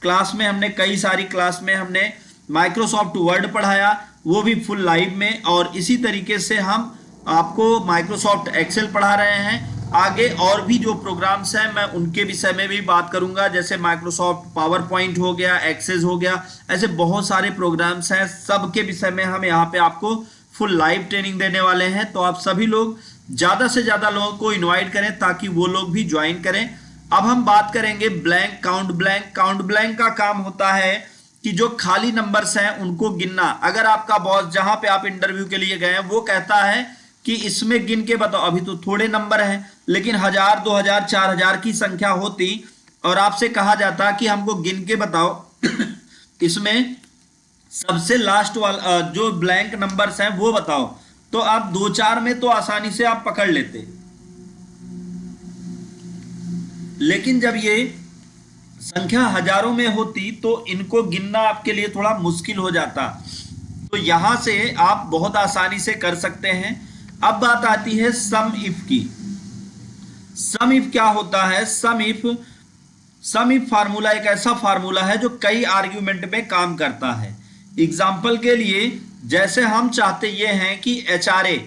Speaker 1: क्लास में हमने कई सारी क्लास में हमने माइक्रोसॉफ्ट वर्ड पढ़ाया, वो भी फुल लाइव में, और इसी तरीके से हम आपको माइक्रोसॉफ्ट एक्सेल पढ़ा रहे हैं। आगे और भी जो प्रोग्राम्स हैं मैं उनके विषय में भी बात करूंगा, जैसे माइक्रोसॉफ्ट पावर पॉइंट हो गया, एक्सेस हो गया, ऐसे बहुत सारे प्रोग्राम्स हैं, सबके विषय में हम यहाँ पे आपको फुल लाइव ट्रेनिंग देने वाले हैं। तो आप सभी लोग ज़्यादा से ज़्यादा लोगों को इन्वाइट करें ताकि वो लोग भी ज्वाइन करें। अब हम बात करेंगे blank, count blank. Count blank का काम होता है कि जो खाली नंबर्स हैं उनको गिनना। अगर आपका बॉस जहां पे आप इंटरव्यू के लिए गए हैं वो कहता है कि इसमें गिन के बताओ, अभी तो थोड़े नंबर हैं, लेकिन 1000, 2000, 4000 की संख्या होती और आपसे कहा जाता कि हमको गिन के बताओ इसमें सबसे लास्ट वाला जो ब्लैंक नंबर्स हैं वो बताओ, तो आप 2-4 में तो आसानी से आप पकड़ लेते। लेकिन जब ये संख्या हजारों में होती तो इनको गिनना आपके लिए थोड़ा मुश्किल हो जाता। तो यहां से आप बहुत आसानी से कर सकते हैं। अब बात आती है सम इफ की। सम इफ क्या होता है? सम इफ फार्मूला एक ऐसा फार्मूला है जो कई आर्ग्यूमेंट में काम करता है। एग्जाम्पल के लिए जैसे हम चाहते ये हैं कि HRA,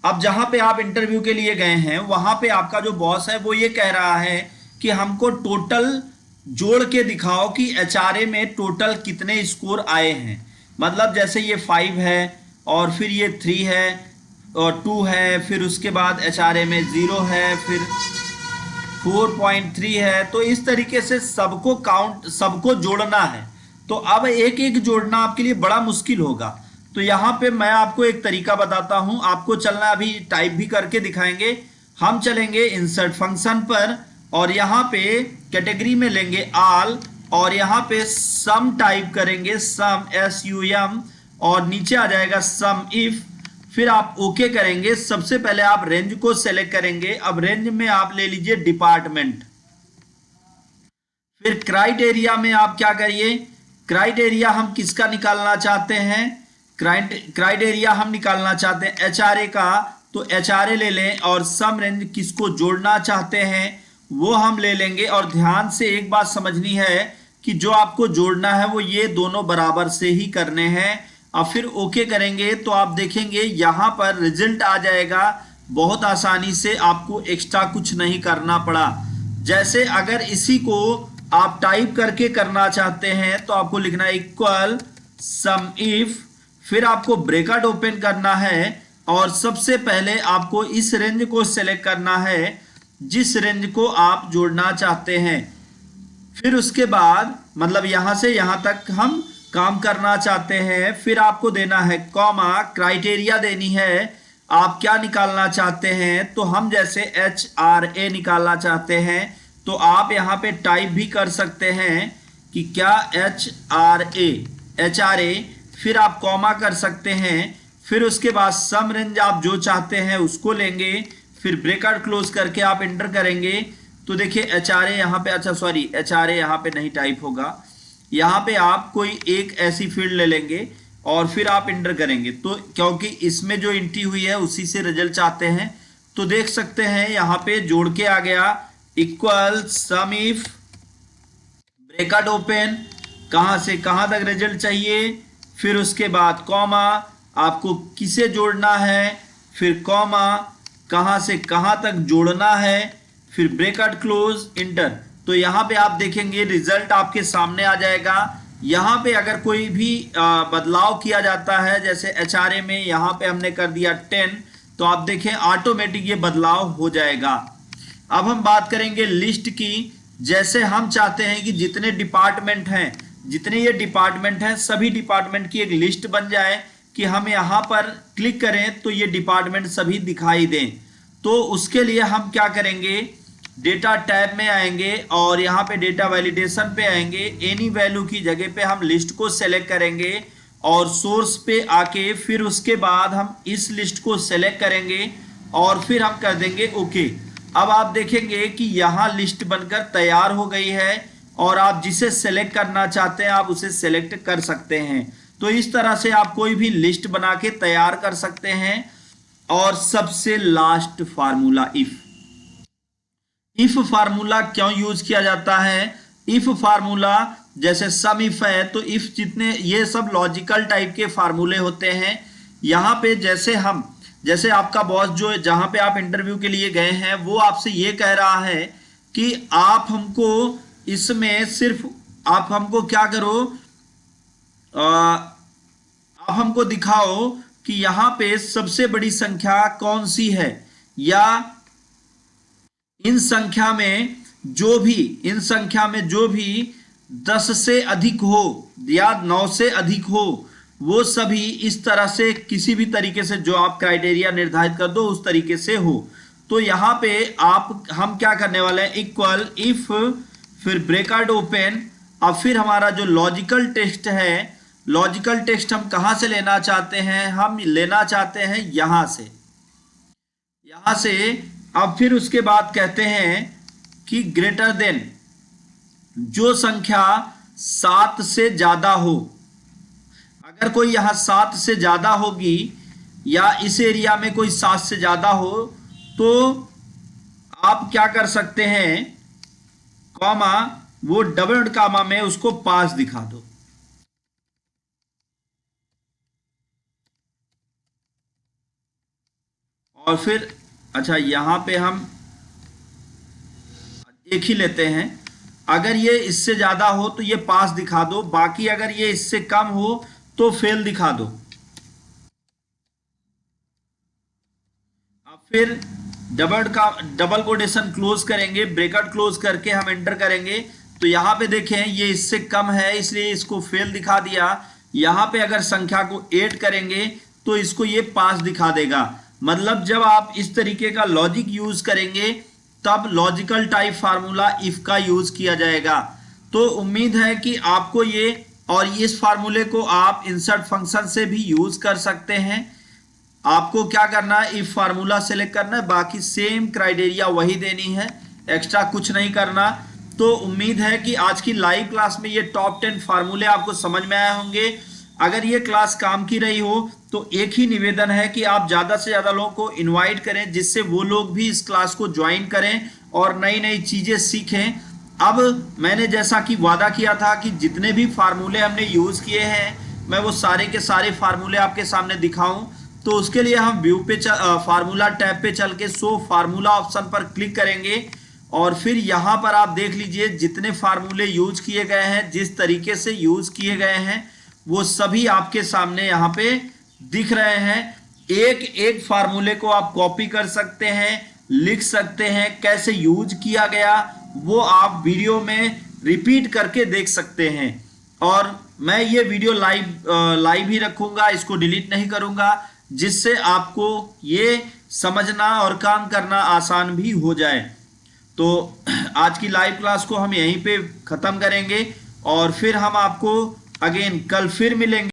Speaker 1: अब जहां पे आप इंटरव्यू के लिए गए हैं वहां पे आपका जो बॉस है वो ये कह रहा है कि हमको टोटल जोड़ के दिखाओ कि HRA में टोटल कितने स्कोर आए हैं। मतलब जैसे ये 5 है और फिर ये 3 है और 2 है, फिर उसके बाद HRA में 0 है, फिर 4.3 है। तो इस तरीके से सबको जोड़ना है। तो अब एक एक जोड़ना आपके लिए बड़ा मुश्किल होगा। तो यहाँ पे मैं आपको एक तरीका बताता हूं, आपको चलना, अभी टाइप भी करके दिखाएंगे। हम चलेंगे इंसर्ट फंक्शन पर और यहाँ पे कैटेगरी में लेंगे ऑल और यहाँ पे सम टाइप करेंगे, सम SUM, और नीचे आ जाएगा सम इफ। फिर आप ओके करेंगे। सबसे पहले आप रेंज को सेलेक्ट करेंगे। अब रेंज में आप ले लीजिए डिपार्टमेंट। फिर क्राइटेरिया में आप क्या करिए, क्राइटेरिया हम किसका निकालना चाहते हैं, क्राइटेरिया हम निकालना चाहते हैं HRA का, तो HRA ले लें और सम रेंज किसको जोड़ना चाहते हैं वो हम ले लेंगे। और ध्यान से एक बात समझनी है कि जो आपको जोड़ना है वो ये दोनों बराबर से ही करने हैं। अब फिर ओके करेंगे तो आप देखेंगे यहाँ पर रिजल्ट आ जाएगा। बहुत आसानी से, आपको एक्स्ट्रा कुछ नहीं करना पड़ा। जैसे अगर इसी को आप टाइप करके करना चाहते हैं तो आपको लिखना है इक्वल सम इफ, फिर आपको ब्रैकेट ओपन करना है और सबसे पहले आपको इस रेंज को सेलेक्ट करना है जिस रेंज को आप जोड़ना चाहते हैं। फिर उसके बाद मतलब यहां से यहां तक हम काम करना चाहते हैं। फिर आपको देना है कॉमा, क्राइटेरिया देनी है, आप क्या निकालना चाहते हैं। तो हम जैसे HRA निकालना चाहते हैं तो आप यहाँ पे टाइप भी कर सकते हैं कि क्या HRA, फिर आप कॉमा कर सकते हैं। फिर उसके बाद सम रेंज आप जो चाहते हैं उसको लेंगे, फिर ब्रैकेट क्लोज करके आप एंटर करेंगे। तो देखिए HRA यहाँ पे, अच्छा सॉरी HRA यहाँ पे नहीं टाइप होगा, यहाँ पे आप कोई एक ऐसी फील्ड ले लेंगे और फिर आप एंटर करेंगे। तो क्योंकि इसमें जो एंट्री हुई है उसी से रिजल्ट चाहते हैं तो देख सकते हैं यहाँ पे जोड़ के आ गया equal some if, bracket open, कहां से कहां तक रिजल्ट चाहिए, फिर उसके बाद कॉमा, आपको किसे जोड़ना है, फिर कॉमा, कहां से कहां तक जोड़ना है, फिर ब्रैकेट क्लोज, इंटर। तो यहाँ पे आप देखेंगे रिजल्ट आपके सामने आ जाएगा। यहाँ पे अगर कोई भी बदलाव किया जाता है, जैसे HRA में यहाँ पे हमने कर दिया 10, तो आप देखें ऑटोमेटिक ये बदलाव हो जाएगा। अब हम बात करेंगे लिस्ट की। जैसे हम चाहते हैं कि जितने डिपार्टमेंट हैं, जितने ये डिपार्टमेंट हैं, सभी डिपार्टमेंट की एक लिस्ट बन जाए कि हम यहाँ पर क्लिक करें तो ये डिपार्टमेंट सभी दिखाई दें। तो उसके लिए हम क्या करेंगे, डेटा टैब में आएंगे और यहाँ पे डेटा वैलिडेशन पे आएंगे। एनी वैल्यू की जगह पे हम लिस्ट को सेलेक्ट करेंगे और सोर्स पे आके फिर उसके बाद हम इस लिस्ट को सेलेक्ट करेंगे और फिर हम कर देंगे ओके। अब आप देखेंगे कि यहाँ लिस्ट बनकर तैयार हो गई है और आप जिसे सेलेक्ट करना चाहते हैं आप उसे सेलेक्ट कर सकते हैं। तो इस तरह से आप कोई भी लिस्ट बना के तैयार कर सकते हैं। और सबसे लास्ट फार्मूला इफ फार्मूला क्यों यूज किया जाता है। इफ फार्मूला जैसे सम इफ है तो इफ, जितने ये सब लॉजिकल टाइप के फार्मूले होते हैं। यहाँ पे जैसे आपका बॉस जो जहां पे आप इंटरव्यू के लिए गए हैं वो आपसे ये कह रहा है कि आप हमको इसमें सिर्फ, आप हमको क्या करो, आप हमको दिखाओ कि यहाँ पे सबसे बड़ी संख्या कौन सी है, या इन संख्या में जो भी 10 से अधिक हो या 9 से अधिक हो वो सभी इस तरह से किसी भी तरीके से जो आप क्राइटेरिया निर्धारित कर दो उस तरीके से हो। तो यहाँ पे हम क्या करने वाले हैं, इक्वल इफ, फिर ब्रैकेट ओपन। अब फिर हमारा जो लॉजिकल टेक्स्ट है, लॉजिकल टेक्स्ट हम कहाँ से लेना चाहते हैं, हम लेना चाहते हैं यहाँ से। अब फिर उसके बाद कहते हैं कि ग्रेटर देन, जो संख्या 7 से ज्यादा हो। अगर कोई यहाँ 7 से ज्यादा होगी या इस एरिया में कोई 7 से ज्यादा हो तो आप क्या कर सकते हैं, कॉमा, वो डबल कॉमा में उसको पास दिखा दो। और फिर अच्छा यहां पे हम एक ही लेते हैं, अगर ये इससे ज्यादा हो तो ये पास दिखा दो, बाकी अगर ये इससे कम हो तो फेल दिखा दो। अब फिर डबल कोटेशन क्लोज करेंगे, ब्रैकेट क्लोज करके हम एंटर करेंगे तो यहाँ पे देखें ये इससे कम है इसलिए इसको फेल दिखा दिया। यहाँ पे अगर संख्या को ऐड करेंगे तो इसको ये 5 दिखा देगा। मतलब जब आप इस तरीके का लॉजिक यूज करेंगे तब लॉजिकल टाइप फार्मूला इफ का यूज किया जाएगा। तो उम्मीद है कि आपको ये और इस फार्मूले को आप इंसर्ट फंक्शन से भी यूज कर सकते हैं। आपको क्या करना है, इफ फार्मूला सेलेक्ट करना है, बाकी सेम क्राइटेरिया वही देनी है, एक्स्ट्रा कुछ नहीं करना। तो उम्मीद है कि आज की लाइव क्लास में ये टॉप 10 फार्मूले आपको समझ में आए होंगे। अगर ये क्लास काम की रही हो तो एक ही निवेदन है कि आप ज़्यादा से ज़्यादा लोगों को इनवाइट करें जिससे वो लोग भी इस क्लास को ज्वाइन करें और नई नई चीज़ें सीखें। अब मैंने जैसा कि वादा किया था कि जितने भी फार्मूले हमने यूज़ किए हैं मैं वो सारे के सारे फार्मूले आपके सामने दिखाऊं। तो उसके लिए हम व्यू पे फार्मूला टैब पे चल के शो फार्मूला ऑप्शन पर क्लिक करेंगे और फिर यहाँ पर आप देख लीजिए जितने फार्मूले यूज किए गए हैं, जिस तरीके से यूज किए गए हैं वो सभी आपके सामने यहाँ पे दिख रहे हैं। एक एक फार्मूले को आप कॉपी कर सकते हैं, लिख सकते हैं, कैसे यूज किया गया वो आप वीडियो में रिपीट करके देख सकते हैं। और मैं ये वीडियो लाइव ही रखूंगा, इसको डिलीट नहीं करूंगा, जिससे आपको ये समझना और काम करना आसान भी हो जाए। तो आज की लाइव क्लास को हम यहीं पे ख़त्म करेंगे और फिर हम आपको अगेन कल फिर मिलेंगे।